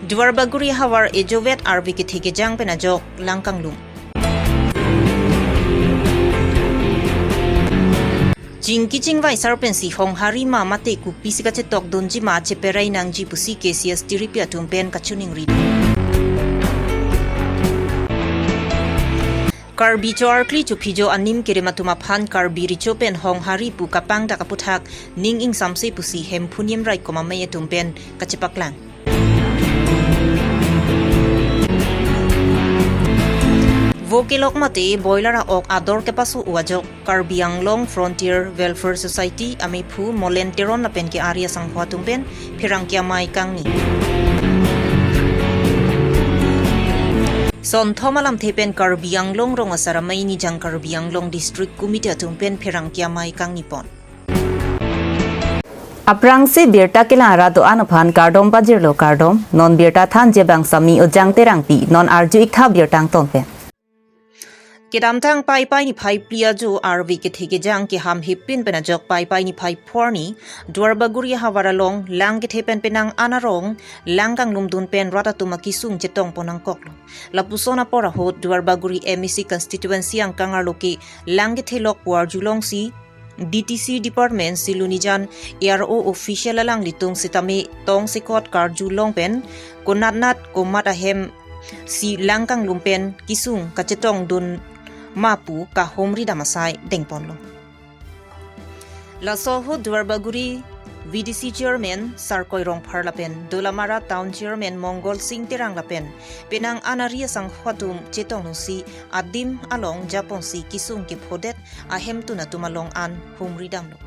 Dwar baguri hawar ejovet arbi ke theke jang penajok langkang lum. Jingki jingwai sarpensi hong hari ma mate ku pisika cetok donji ma ceperai nangji pusi kesias diripia tumpen kacuning ri. Karbi choarkli chupijo anim kirimatuma phan karbi richopen hong hari pu kapang da kaputhak ning ing samse pusi hemphuniam rai komamaya tumpen kachepaklang. Vokilok mate boiler ok ador ke pasu uajok Karbi Anglong Frontier Welfare Society amipu molenteron lapen ke area sanghwa tumpen pirang kiamai kangni. Son thomalam thepen Karbi Anglong rong asaramai ni jang Karbi Anglong District Committee tumpen pirang kiamai kangni pon. Aprang se birta kelara do anaphan kardom bajirlo kardom non birta than je bang sami o jang terang pi non arju ikha birtang tonpen. Kedamtang pai ni pai plia jo RV ke thege jang ke ham hipin penajok pai ni pai porni dwarbaguri hawaralong lang ke thepen penang anarong langkang lumdun pen rata tumakisung jetong ponang koklo lapusona pora hot dwarbaguri MEC constituency ang kangarloki lang ke thelok war julong si DTC Department Silunijan ARO official alang litung sitame tong sikot kar julong pen konatnat komat ahem si langkang lumpen kisung kacetong dun mapu ka homri damasai dengponlo. La soho dwarbaguri VDC Chairman Sarkoy Rong Parlapen Dolamara Town Chairman Mongol Singh Terang Lapen penang anaria sang hwatum chetong si adim along Japon si kisung ke phodet ahem tu na tumalong an homri damlo.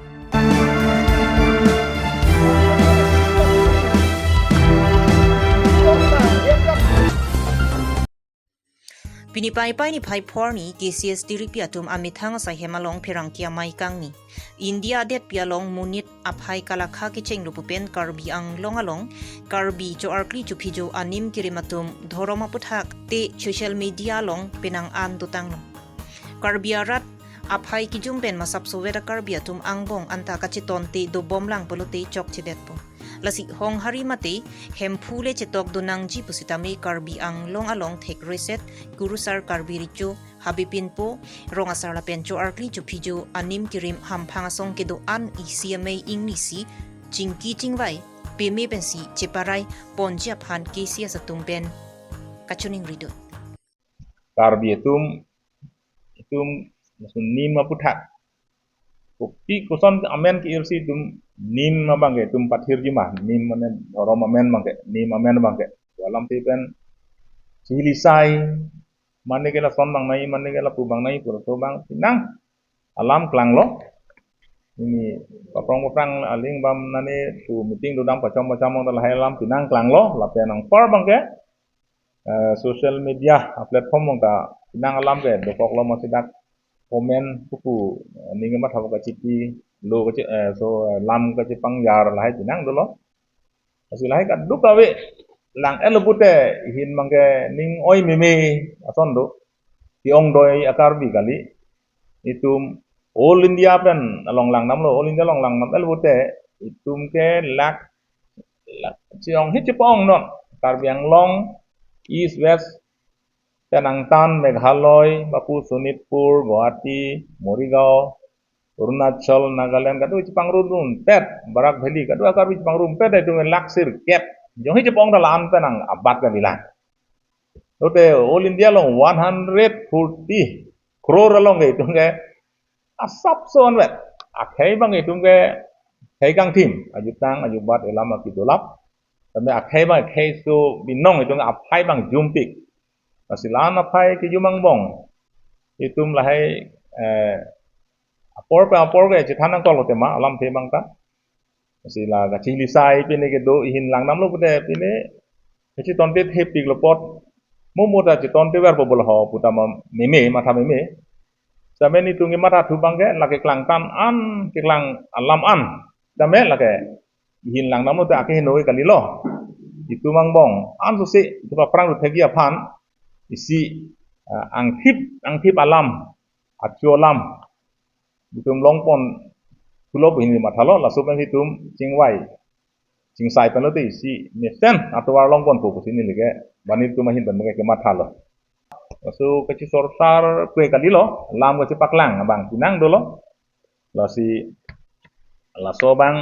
Pinipay ni pai porni KCS diripiatum amithang sa hemalong pirang kiamay kangni. India det pialong munit aphay kalakha kicheng lupupen Karbi Anglong along Karbi choarkli chupijo anim kirimatum dhoroma puthak te social media long pinang an tutanglo. Karbi arat aphay kijumpen masapso wera Karbi atum angbong anta kachiton te do bomlang polote chok chedetpo. Lasik hong hari mate hempule cetok donangji pusitame Karbi Anglong along thek reset gurusar Karbi richo habipin po rong asar lapen cho arkli chupijo anim kirim hampangasong kedo an CMA ingnisi jingki jingwai peme pensi ceparai ponjia phan kesia satumpen kachuning rido Karbi itum nim maputhak Kopi kuson amen ki irsi tum nim mabangke tum pathir jimah nim mane rom amen bangke nim amen bangke walam tipen cihilisai mane kela son bang nai mane kela pu bang nai pur to bang tinang alam klang lo ini paprang aling bam nane tu meeting do dam pachom mong dal hai alam tinang klang lo lapen ang par bangke social media platform mong ta tinang alam ke do kok lo masidak komen pupu ninga mat hawa kacipi lo kaci so lam kaci pangyar lahai tinang dolo asilahai kat dukawe lang elobute hin mangke ning oi meme asondo ti ong doi akarbi kali itum all India pen along lang nam lo all India long lang nam elobute itum ke lak ciong hitipong non Karbi Anglong east west Tenangtan, Meghalaya, Bapu, Sonitpur, Guwahati, Morigao, Arunachal, Nagaland, kadu Jepang Rudun, Pet, Barak Valley, kadu akar Jepang Rudun, Pet itu laksir, Kep, johi Jepang dalam penang abad kadilan. Oke, all India long 140 crore long itu nge asap soan wet, akhai bang itu nge akhai kang tim, ajutang, ajubat elama kitolap, tapi akhai bang akhai so binong itu nge akhai bang jumpik. Asilana pai ki jumang bong itum lahai apor ke chithanang tol tema alam the bangta asila ga chili sai pine ke do hin lang nam lo pute pine chi tonte the pik lo pot momo ta chi tonte wer bobol ho putama meme matha meme samen itu ngi mata thu bangke lake klang tan an ke klang alam an dame lake hin lang nam lo ta ke hinoi kali lo itu mang bong an su se itu pa prang thegi aphan isi angkip alam atio alam bitum longpon tulop ini matalo lasupan hitum cingwai cingsai pen lo ti si mesen atau warlong pon po sini lege banir tu mahin pen ke matalo so keci sorsar kue kali lo lam keci paklang abang pinang dolo lo si la so bang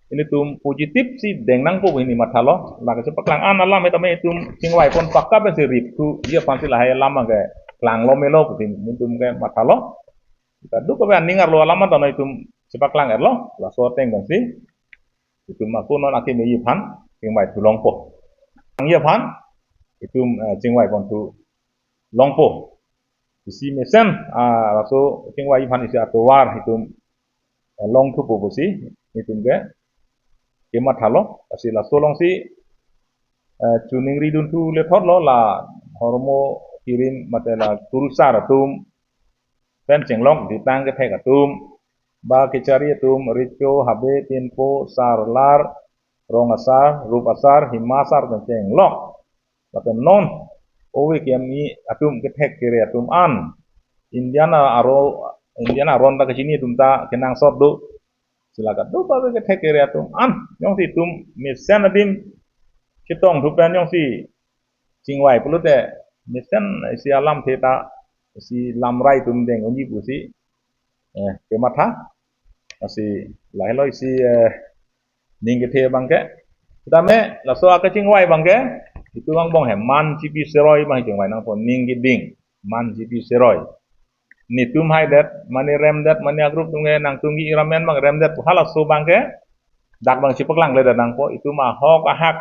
ini tum positif si dengnang po ini matalo la keci paklang an alam etame tum cingwai pon pakka pe si rip tu dia pansi lah lama ke klang lo melo putin tum ke matalo kita du ko ban ningar lo alamat tanah itu sepak lang erlo la so teng dan si itu aku non akim yipan cingwai tu longpo ang yipan itu cingwai pon tu longpo isi mesen la so cingwai yipan isi atowar itu long tu po si itu ke kemat halo asi la so long si tuning ridun tu le thot lo la hormo kirim matela kurusar tum pen cenglong ditang ke thek atum ba kecari atum rico habe tinpo sarlar rongasar rupasar himasar dan cenglong paten non owe kiami atum ke thek kire atum an indiana aron ta ke sini atum ta kenang sot do silakan do ba ke thek kire atum an yong si tum misen adim kitong tu pen yong si cingwai pelute misen si alam theta si lamrai tum deng onji pusi ke matha asi lahelo si ningke bangke tame la so aka cingwai bangke itu bang bong he man cipi seroi bang cingwai nang pon ninggi ding man cipi seroi ni tum hai dat mani rem dat mani agrup tunge nang tunggi iramen bang rem dat hala so bangke dak bang cipeklang le nang po itu mah hok ahak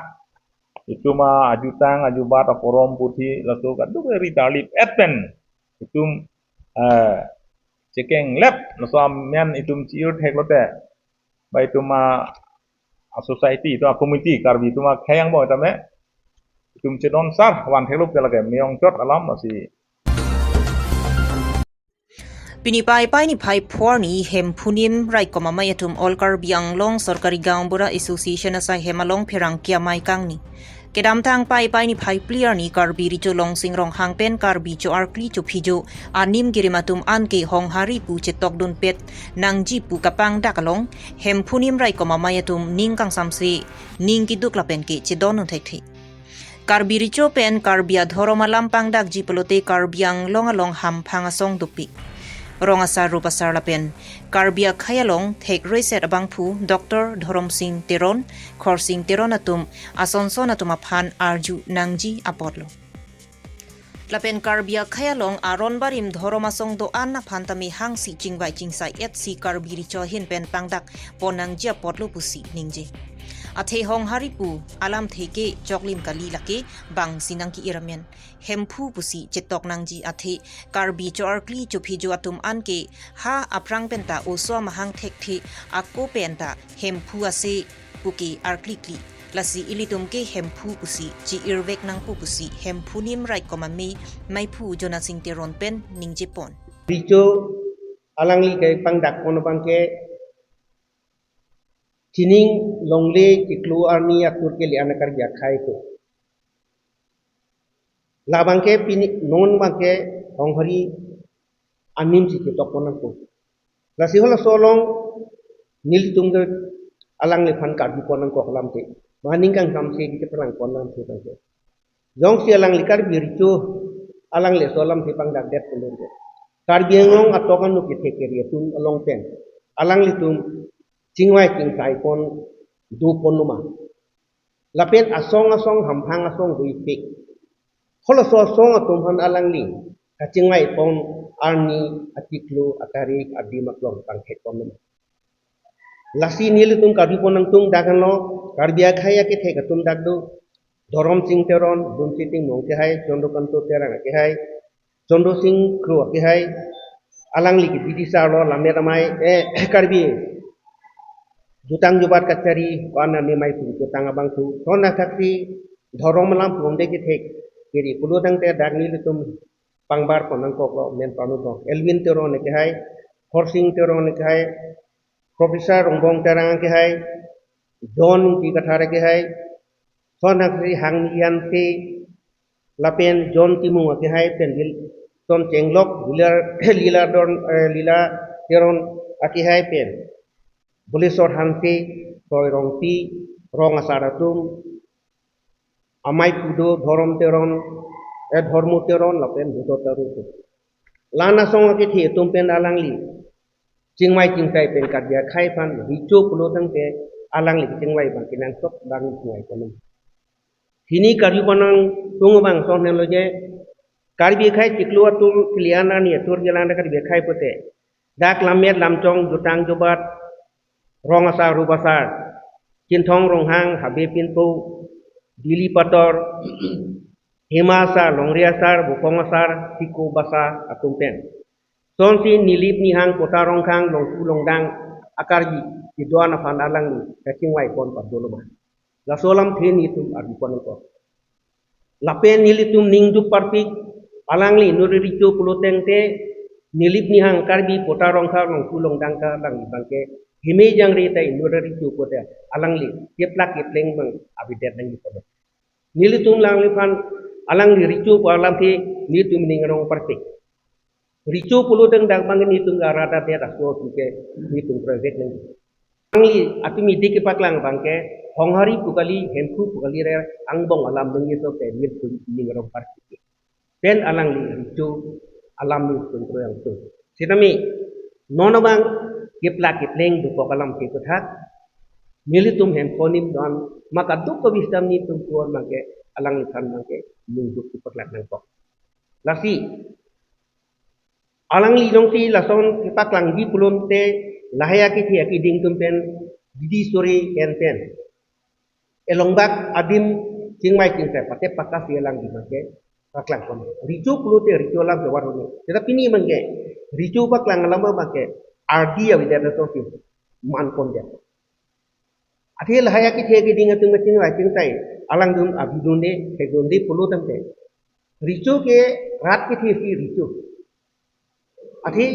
itu mah ajutang ajubat aporom putih laso kadu rita lip etpen itum cekeng lep laso men itum ciur thek lote ba ituma society itu community karbi ituma khayang bo tame itum cedon sar wan thek lok lage meong chot alam masih Pinipai ni pai porni hem punim rai ko mamaya tum olkar biang long sorkari gaung bura association asai hemalong perang kia mai kang ni kedam tang pai ni pai clear ni karbi richo long sing rong hangpen karbi cho arkli cho phijo anim girimatum anke hong hari pu chetok dun pet nang ji pu kapang dakalong hem punim rai ko mamaya tum ning kang samse ning kiduk lapen ke chedon thek thek karbi richo pen karbia dhoroma lampang dak ji pelote karbiang longalong ham phangasong dupi rongasar rupasar lapen karbia khayalong thek reset abang phu Dr. Dhorom Singh Teron Khor Singh Teron atum asonson atum aphan arju nangji apotlo lapen karbia khayalong aron barim dhoromasong do anna phantami hangsi chingbai chingsai etsi karbiri cho hin pen pangdak ponangji apotlo pusi ningje athe hong haripu alam theke choklim kali lake bang sinang ki iramen hempu pusi chetok nangji athe karbi chorkli chuphi jo atum anke ha aprang penta oso mahang thek the akko penta hempu ase puki arklikli lasi ilitum ke hempu pusi ji irvek nang pu pusi hempu nim rai komami maipu jona sing teron pen ningje pon richo alangli kai pangdak kono bangke Cining longle kiklu arni atur ke liana karja khai ko. La bangke pini non bangke honghari anim si kitokonan ko. La si hola solong nil tungga alang le phan karbi konan ko halam te. Maning kang samse ki perang konan se bangke. Jong si alang likar biricho alang le solam si pangdak det ko. Karbi ngong atokan nu ki thekeri tum along pen. Alang le tum cingwai cingsai pon du pon numa lapen asong hampang asong dui pik hola so song atum han alang ling ka cingwai pon arni atiklu atarik adi maklong tang het pon numa lasi nil tum kadi pon nang tung dagan lo karbia khaya ke the katum dagdu Dhorom Singh Teron dun siting mong ke hai chondo kanto terang ke hai chondo sing kru ke hai alang li ki bidisa lo lameramai karbi jutang jubat kacari wana nemai tu jutang abang tu thona sakti dhorom lam pumde ki thek kiri kulo dang te dagni litum pangbar konang ko men panu do Elvin Teron ke hai Khor Singh Teron ke hai Professor Rongbong Terang ke hai John ki kathare ke hai thona sakti hang yan te lapen John Timu ke hai pendil ton chenglok lila Teron aki hai pen Bulisor hansi, toy rongti, rong asara tum amai kudo dhorom teron dhormo teron lapen buto taru tu lana song ke thi tum pen alang li chingmai chingtai pen kadya khai pan richo pulo tang te alang li chingmai bang kinan sok dang chingmai panum kini karyu panang tung bang song ne loje karbi khai tikluwa tum kliana ni tur gelanda karbi khai pote dak lamet lamchong jutang jobat rong asa rubasar Kintong ronghang habe pintu dili pator hemasa longriasar bukongasar tiko basa atumpen sonsi nilip nihang kota rongkhang longku longdang akarji idwana pandalang ni kacing wai pon padoloma la solam the ni tum arbi pon ko lapen nilitum ningdu partik alangli nuriricho puloteng te nilip nihang karbi kota rongkhang longku longdang ka lang bangke hime jang rita inurari chupote alangli keplak kepleng bang abidet nang ipodo nilitum langli pan alangli richu palam thi nitum ningrong partik richu puluteng dag bang nitum garata te raso tuke nitum project nang alangli atumi dik paklang bangke honghari pukali hempu pukali re angbong alam nang iso te nitum ningrong partik ten alangli richu alam nitum project tu sinami nono bang keplak kepleng du pokalam ke kuthat militum handphonim don maka duk ko wisdom ni tum kuon mangke alang lisan mangke nungduk tu paklak nang pok lasi alang li dong si lason paklang di pulun te lahaya ki thi ki ding tum pen didi sore en pen elongbak adim chingmai chingse pate pakka si alang di mangke paklang kon ricu pulute ricu lam ke warone tetapi ni mangke ricu paklang lama mangke ardi ya widar sofi man konja athil haya ki thegi dinga tung maching wa ching tai alang dum abidunde hegonde pulutam te richo ke rat ki thi si richo athi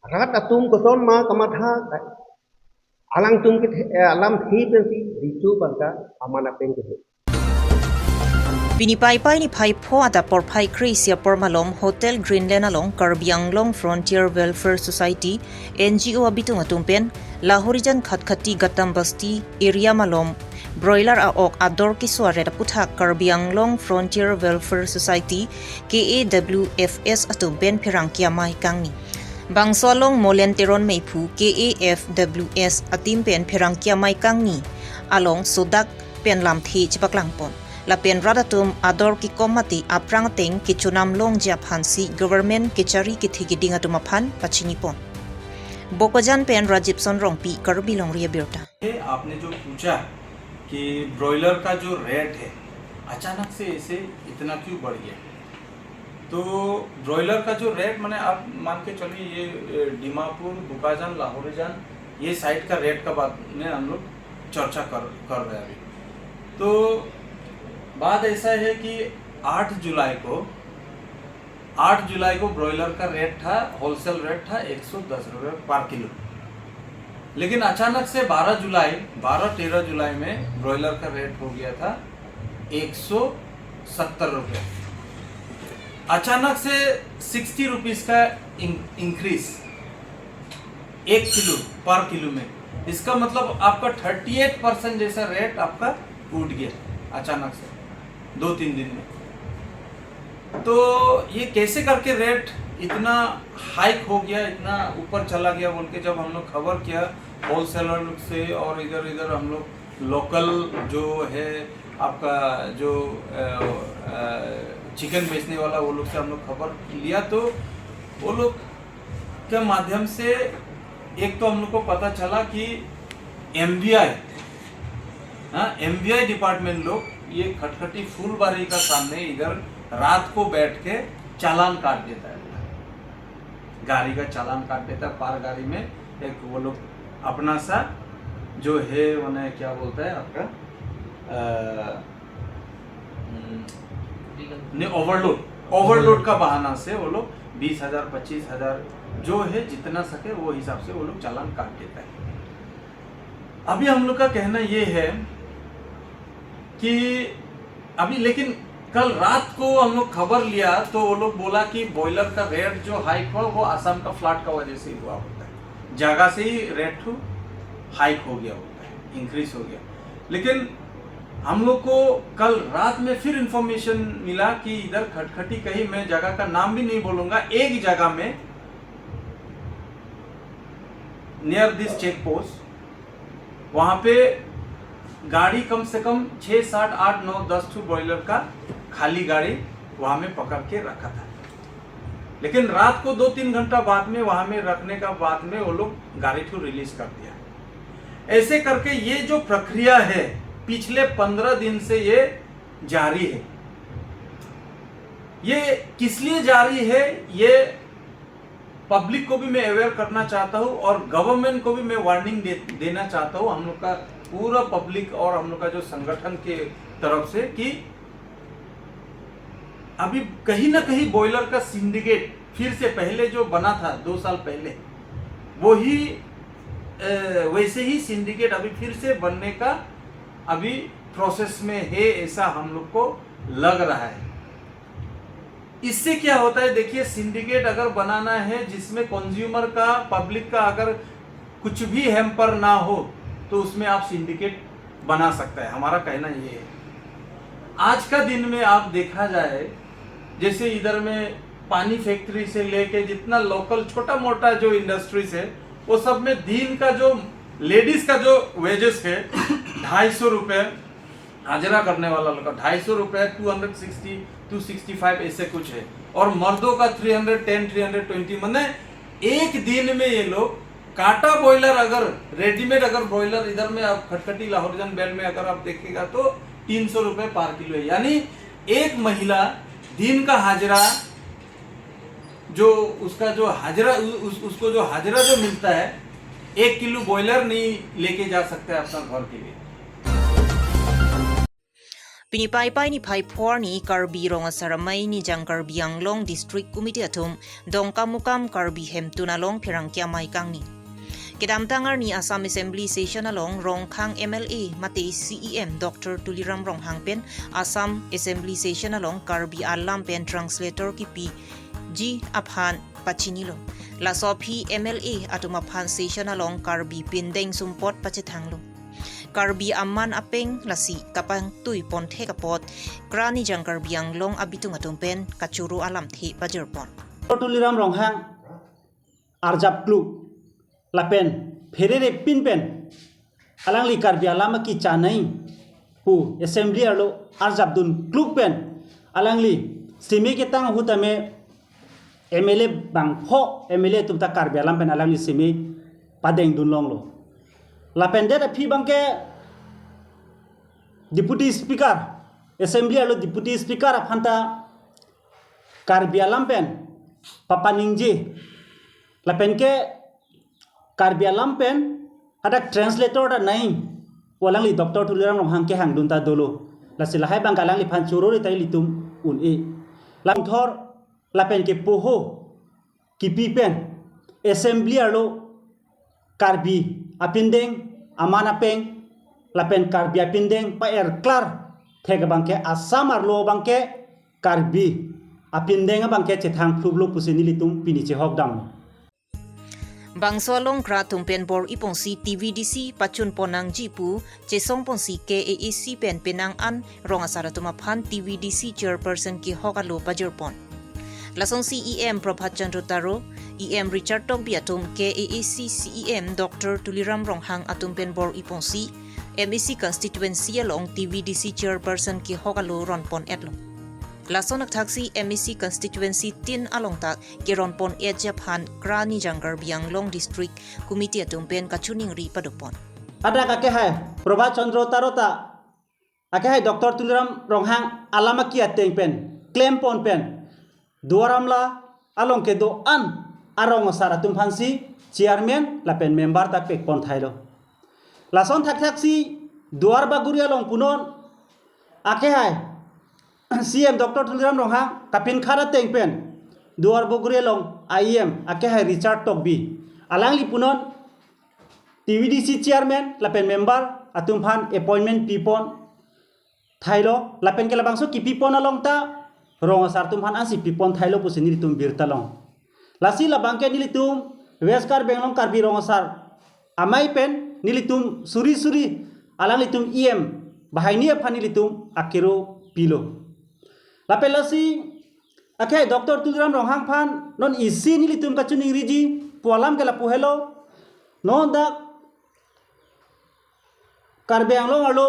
rat atum ko son ma kamatha alang tum ki alam thi pen si richo bangka amana pen ke Pinipaypay ni Paipo at Porpay Crisia Pormalom Hotel Greenland along Karbianglong Frontier Welfare Society NGO abitung atumpen Lahorijan Khatkati Gatam Basti Area Malom Broiler aok ador kisware puthak Karbianglong Frontier Welfare Society KAWFS atumpen Pirangkia Mai Kangni Bangsolong Molenteron Meipu KAFWS atimpen Pirangkia Mai Kangni along Sodak Penlam Thi Chipaklangpon Lapen radatum ador ki komati aprang teng kichunam long jia phansi government kichari ki thigiding atumaphan pachinipon Bokajan पेन राजीव सन रोंगपी करबी लोंगरिया बिरता आपने जो पूछा कि broiler का जो rate है अचानक से ऐसे इतना क्यों बढ़ गया तो ब्रॉयलर का जो रेट मैंने आप मान के चलिए ये दीमापुर बुकाजान लाहौरीजान ये साइड का रेट का बात में हम लोग चर्चा कर रहे हैं अभी तो बात ऐसा है कि 8 जुलाई को ब्रॉयलर का रेट था होलसेल रेट था 110 रुपये पर किलो लेकिन अचानक से 12-13 जुलाई में ब्रॉयलर का रेट हो गया था 170 रुपये अचानक से 60 रुपीस का इंक्रीज 1 किलो पर किलो में इसका मतलब आपका 38% जैसा रेट आपका टूट गया अचानक से 2-3 दिन में तो ये कैसे करके रेट इतना हाइक हो गया इतना ऊपर चला गया बोल के जब हम लोग खबर किया होलसेलर से और इधर हम लोग लोकल जो है आपका जो चिकन बेचने वाला वो लोग से हम लोग खबर लिया तो वो लोग के माध्यम से एक तो हम लोग को पता चला कि MVI डिपार्टमेंट लोग ये खटखटी फूलबारी का सामने इधर रात को बैठ के चालान काट देता है गाड़ी का चालान काट देता है पार गाड़ी में एक वो लोग अपना सा जो है उन्हें क्या बोलता है आपका ओवरलोड का बहाना से वो लोग 20,000 25,000 जो है जितना सके वो हिसाब से वो लोग चालान काट देता है अभी हम लोग का कहना ये है कि अभी लेकिन कल रात को हम लोग खबर लिया तो वो लोग बोला कि बॉयलर का रेट जो हाइक हुआ वो आसाम का फ्लड का वजह से हुआ होता है जगह से ही रेट हाइक हो गया होता है इंक्रीज हो गया लेकिन हम लोग को कल रात में फिर इंफॉर्मेशन मिला कि इधर खटखटी कहीं, मैं जगह का नाम भी नहीं बोलूंगा, एक जगह में नियर दिस चेक पोस्ट, वहां पे गाड़ी कम से कम 6, 7, 8, 9, 10 टू ब्रॉयलर का खाली गाड़ी वहां में पकड़ के रखा था। लेकिन रात को 2-3 घंटा बाद में वहां में रखने का बाद में वो लोग गाड़ी को रिलीज कर दिया। ऐसे करके ये जो प्रक्रिया है पिछले 15 दिन से ये जारी है। ये किस लिए जारी है, ये पब्लिक को भी मैं अवेयर करना चाहता हूं और गवर्नमेंट को भी मैं वार्निंग देना चाहता हूं, हम लोग का पूरा पब्लिक और हम लोग का जो संगठन के तरफ से, कि अभी कहीं ना कहीं बॉयलर का सिंडिकेट फिर से पहले जो बना था 2 साल पहले, वही वैसे ही सिंडिकेट अभी फिर से बनने का अभी प्रोसेस में है, ऐसा हम लोग को लग रहा है। इससे क्या होता है, देखिए, सिंडिकेट अगर बनाना है जिसमें कंज्यूमर का, पब्लिक का अगर कुछ भी हैम्पर ना हो तो उसमें आप सिंडिकेट बना सकता है, हमारा कहना ये है। आज का दिन में आप देखा जाए, जैसे इधर में पानी फैक्ट्री से लेके जितना लोकल छोटा मोटा जो इंडस्ट्रीज है, वो सब में दिन का जो लेडीज का जो वेजेस है 250 रुपए, हाजिरा करने वाला लोग का 250 रुपए, 260, 265 ऐसे कुछ है, और मर्दों का 310, 320। मतलब एक दिन में ये लोग काटा बॉयलर, अगर रेडीमेड अगर बॉयलर इधर में आप खटखटी लाहौरिजन बेल्ट में अगर आप देखेगा तो 300 रुपए पर किलो है। यानी एक महिला दिन का हाजिरा जो उसका जो हाजिरा उसको जो हाजिरा जो मिलता है, 1 किलो बॉयलर नहीं लेके जा सकते अपना घर के लिए। Pinipaypay ni Paipor ni Karbi ronga saramay ni jang Karbi Anglong District Committee atum dong kamukam Karbi hemtunalong pirangkya may kang ni. Kidamtangar ni Assam Assembly Session along rong kang MLA Matei CEM Dr. Tuliram Rong Hangpen Assam Assembly Session along Karbi Alam Pen Translator Kipi G Aphan Pachinilo Lasopi MLA atum Aphan Session along Karbi Pindeng Sumpot Pachetanglo Karbi Aman Apeng Lasi Kapang Tui Pon Tekapot Krani Jang Karbi Anglong Abitung Atumpen Kachuru Alam Thi Bajerpon Tuliram Rong Hang Arjap Klu Lapen Ferere Pinpen Alangli Karbi Alama Ki Chanai Hu Assembly Arlo Arjap Dun Klukpen Alangli Simi Ketang Hutame MLA Bangho MLA Tumta Karbi Alam Pen Alangli Simi Padeng Dun Long Lo Lapen Deta Pi Bangke Deputy Speaker Assembly Arlo Deputy Speaker Apanta Karbi Alam Pen Papa Ningji Lapen ke Karbi Alam Pen ada translator da naing walangli Dr. Tuliram Rong Hang ke hang dunta dolo la silahai bang kalangli phan churo ri tai litum un e lam thor lapen ke poho ki pipen assembly arlo Karbi apindeng amana peng lapen Karbi apindeng pa er klar thega bang ke Assam arlo bang ke Karbi apindeng bang ke chethang phlublo pusini litum piniche hokdam Bangsolong kra tumpen bor ipongsi TVDC pachun ponang jipu chesong pongsi KAAC pen penang an ronga saratuma phan TVDC chairperson ki hokalo bajerpon lasong CEM Prabhat Chandra Taro EM Richard Tong biatum KAAC CEM Dr. Tuliram Rong Hang atumpen bor ipongsi MEC constituency along TVDC chairperson ki hokalo ronpon etlo Lasonak taxi MEC constituency tin along tak kiron pon Japan Krani Jangar Biang Long District Committee atumpen kachuning ri padopon. Ada kake hai Prabhat Chandra Tarota ake hai Dr. Tuliram Rong Hang alama kia teng pen claim pon pen duaramla along ke do an arong saratum phansi chairman la pen member tak pek pon thailo lason thak taxi duar baguri along punon ake hai CM Dr. Tuliram Rong Hang kapin khara teng pen duar bogure long IM ake hai Richard Tokbi alangli punon TVDC chairman lapen member atum phan appointment pipon thailo lapen ke labangso ki pipon along ta rong sartum phan asi pipon thailo pusini tum birta long lasi labangke nilitum weskar benglong karbi rong sar amai pen nilitum suri alang litum bahai ni phani litum akero pilo lapelasi akai Dr. Tuliram Ronghang phan non isi ni litum kachuning riji pualam kala puhelo non da karbeang long alo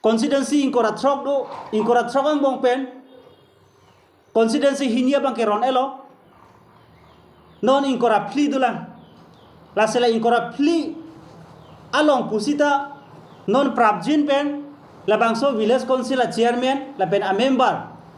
constituency ingkora trok ang bong pen constituency hinia bang keron elo non ingkora pli dulang lasela ingkora pli along pusita non prabjin pen labangso village council chairman laben a member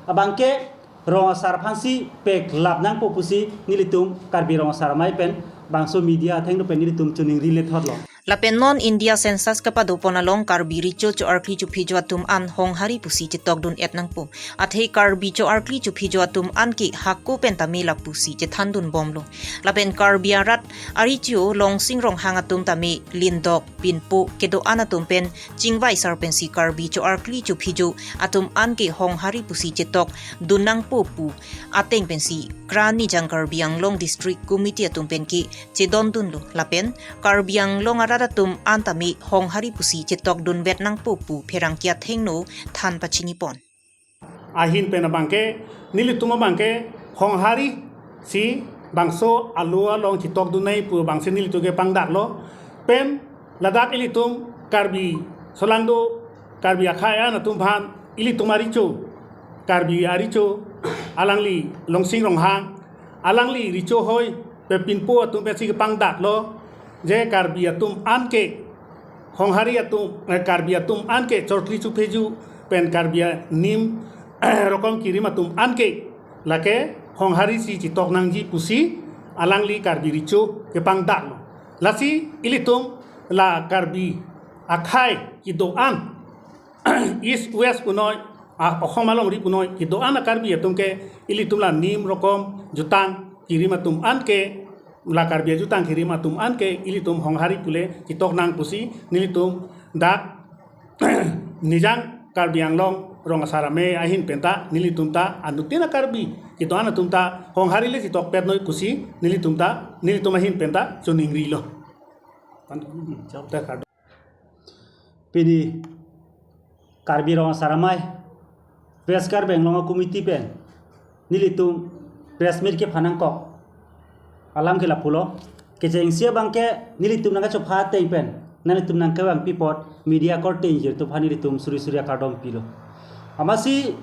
abangke ronga sarphansi pek labnang popusi nilitum karbi ronga sarmai pen bangso media thengno pen nilitum chuning relate hotlo Lapen non India census kapado ponalong karbi richo cho arkli chu phijo atum an hong hari pusi che tokdun et nang po athei karbi cho arkli chu phijo atum an ki hakko pentami la pusi che thandun bomlo lapen karbi arat aricho long sing rong hangatum tami lindok pinpo kedo anatum pen chingwai sarpensi karbi cho arkli chu phijo atum an ki hong hari pusi che tok dunang po pu ateng pensi krani jang karbi anglong district committee atum pen ki che don dun lo lapen karbi anglong tum antami hong hari pusi chetok dun vet nang pupu pherang kia thengno than pachini pon ahin pena bangke nili tuma bangke hong hari si bangso alua long chetok dunai pu bangse nili tuge pangdak lo pen ladak ilitum karbi solando karbi akhaya na tum phan ilitum aricho karbi aricho alangli longsing ronghang alangli richo hoi pe pinpo tum pe si pangdak lo je karbi atum anke hong hari atum karbi atum anke chortli chu pheju pen karbi nim rokom kirim atum anke lake hong hari si chitok nangji pusi alangli karbi richo ke pangdak lo lasi ilitum la karbi akhai ki do an east west punoi ohomalong ri punoi ki do an karbi atum ke ilitum la nim rokom jutang kirim atum anke la karbi jutang kirim atum anke ilitum hong hari pule chitok nang pusi nilitum dak nijang karbi anglong rong sarame ahin penta nilitum ta anutina karbi kito anatum ta hong hari le chitok pet noi pusi nilitum ahin penta chuningri lo pini karbi rong saramai preskar benglong committee pen nilitum press meet ke phanang kok alam ke lapulo ke jengsia bangke nilitum nanga chopha teng pen nalitum nang ke bang pipot media court teng jer to phani litum suri surya kadom pilo amasi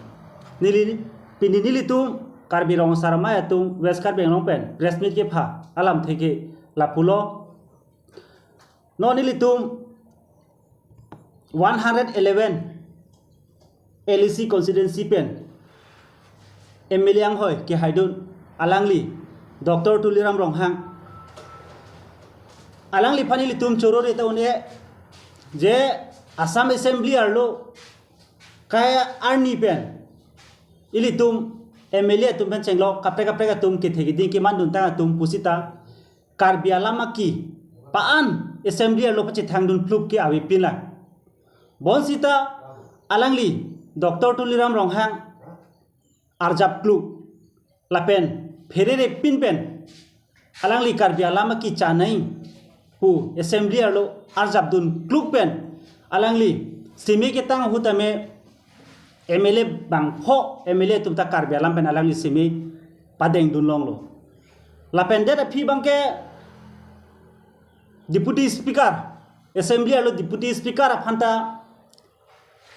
pini nilitum karbi rong sarama atum weskar benglong pen press meet ke pha alam theke lapulo no nilitum 111 LEC constituency pen MLA ang hoy ke haidun alangli Dr. Tuliram Ronghang alangli phani litum choro re taune je Assam Assembly arlo kaya arni pen ilitum MLA tum pen chenglo kapre ka tum ke thegi din ke mandun ta tum pusita karbi alama ki paan assembly arlo pache thangdun pluk ke awi pila bonsita alangli Dr. Tuliram Ronghang arjap pluk lapen Ferere pinpen alangli karbi alama ki chanai pu assembly arlo arjabdun klukpen alangli simi ke tang hutame MLA bangpho MLA tumta karbi alam pen alangli simi padeng dun long lo lapen de phi bangke deputy speaker assembly arlo deputy speaker aphanta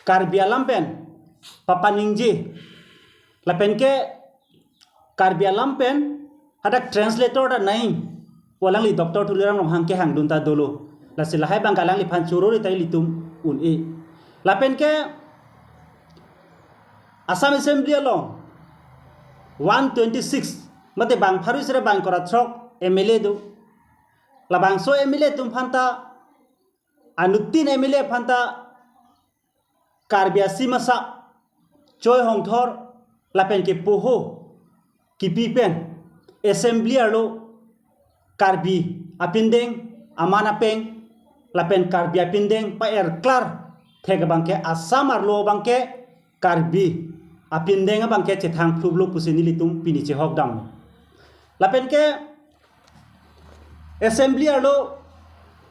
karbi alam pen papaningji lapen ke karbi alam pen ada translator da nai walangli Dr. Tuliram Ronghang ke hang dunta dolo la silahai bang kalangli phan churo ri tai litum un e lapen ke Assam Assembly along 126 mate bang pharu sere bang kora throk MLA do la bang so MLA tum phanta anutin MLA phanta karbi asimasa choi hongthor lapen ke poho kipi pen assembly arlo karbi apindeng amana peng lapen karbi apindeng pa klar thega bangke Assam arlo bangke karbi apindeng bangke chethang phublo pusini litum pini che hok dang lapen ke assembly arlo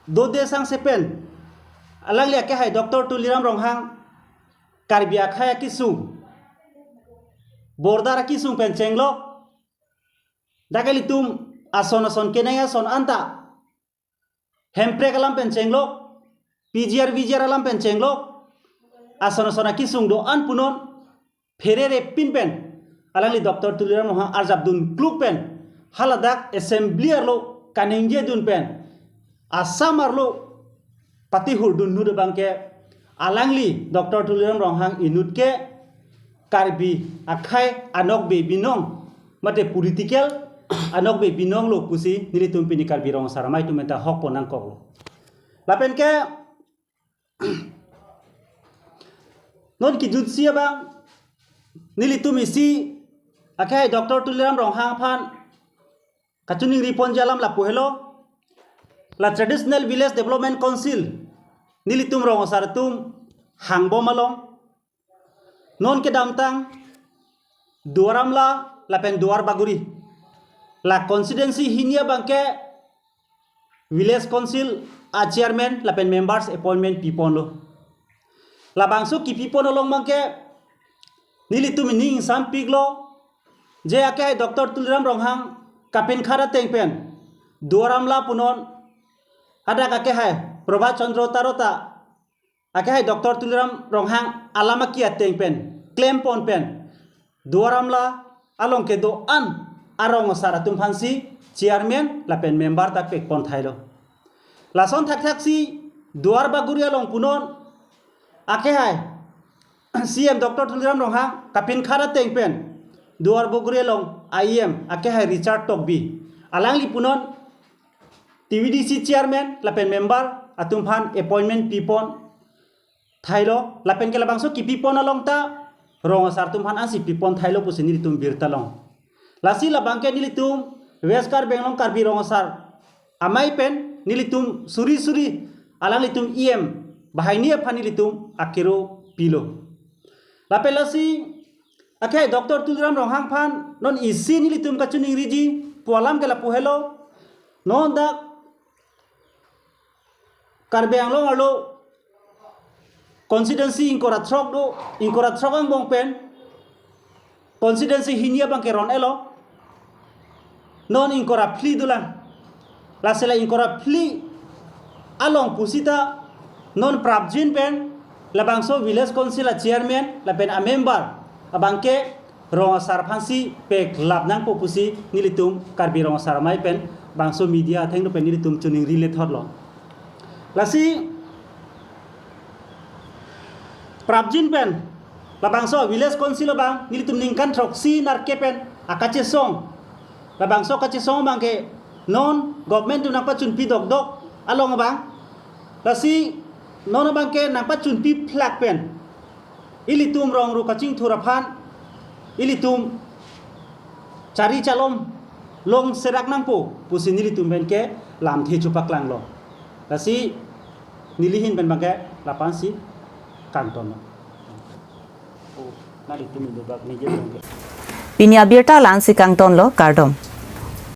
do desang sepen alang liya ke hai Dr. Tuliram Ronghang karbia khaya kisung bordara kisung pen chenglok dakali tum ason kenaya son anta hempre kalam pen chenglok PGR alam pen chenglok ason kisung do an punon ferere pin pen alang li Dr. Tuliram Ronghang arzabdun kluk pen haladak assembly lo kanengje dun pen asamar lo pati hurdun nude bangke alangli Dr. Tuliram Ronghang inut ke karbi akai anok be binong mate political anok be binong lo pusi nilitum pini karbi rong saramai tu menta hok ponang kok lapen ke non ki jutsia bang nilitum isi akai Dr. Tuliram Ronghang phan kachuning ripon jalam la pohelo la traditional village development council nilitum rong saratum hangbo malong non ke damtang duaramla la pen duar baguri la constituency hinia bangke village council a chairman la pen members appointment pipon lo la bangso ki pipon long bangke nilitum ning sam piglo je akai Dr. Tuliram Ronghang kapin khara tengpen duaramla punon ada kake hai Prabhat Chandra Tarota ake hai Dr. Tuliram Ronghang alama kia tengpen claim pon pen duaramla along ke do an arong saratum phansi chairman la pen member tak pek pon thailo la son thak si duar baguri along punon ake hai CM Dr. Tuliram Ronghang kapin khara tengpen duar baguri along IM ake hai Richard Tokbi alang li punon TVDC chairman lapen member atum phan appointment pipon thailo lapen ke labangso ki pipon along ta rong sartum phan asi pipon thailo pusini tum birtalong lasi labangke nilitum weskar benglong karbi rong sar amai pen nilitum suri alang litum em bahainia phan nilitum akiro pilo lapen lasi akai Dr. Tuliram Ronghang phan non isi nilitum kachuning riji polam ke la pohelo non da karbeang long arlo constituency inkora throk ang bong pen constituency hinia bang keron elo non inkora pli dulan la sela inkora pli along pusita non prabjin pen la bangso village council a chairman la pen a member abangke rong sarphansi pek lab nang popusi nilitum karbi rong saramai pen bangso media theng no pen nilitum chuning rile thotlo lasi prabjin pen la bangso village council bang nilitum ningkan troksi narke pen akache song la bangso kache song bangke non government tu napa chun pi dok along bang lasi non bangke napa chun pi flak pen ilitum rong ru kaching thuraphan ilitum cari calom long serak nangpo pusi nilitum benke lam thi chupak lang lo lasi nilihin ben bangke lapan si kanton nalitum do bak nije Pinya birta lan si kangton lo kardom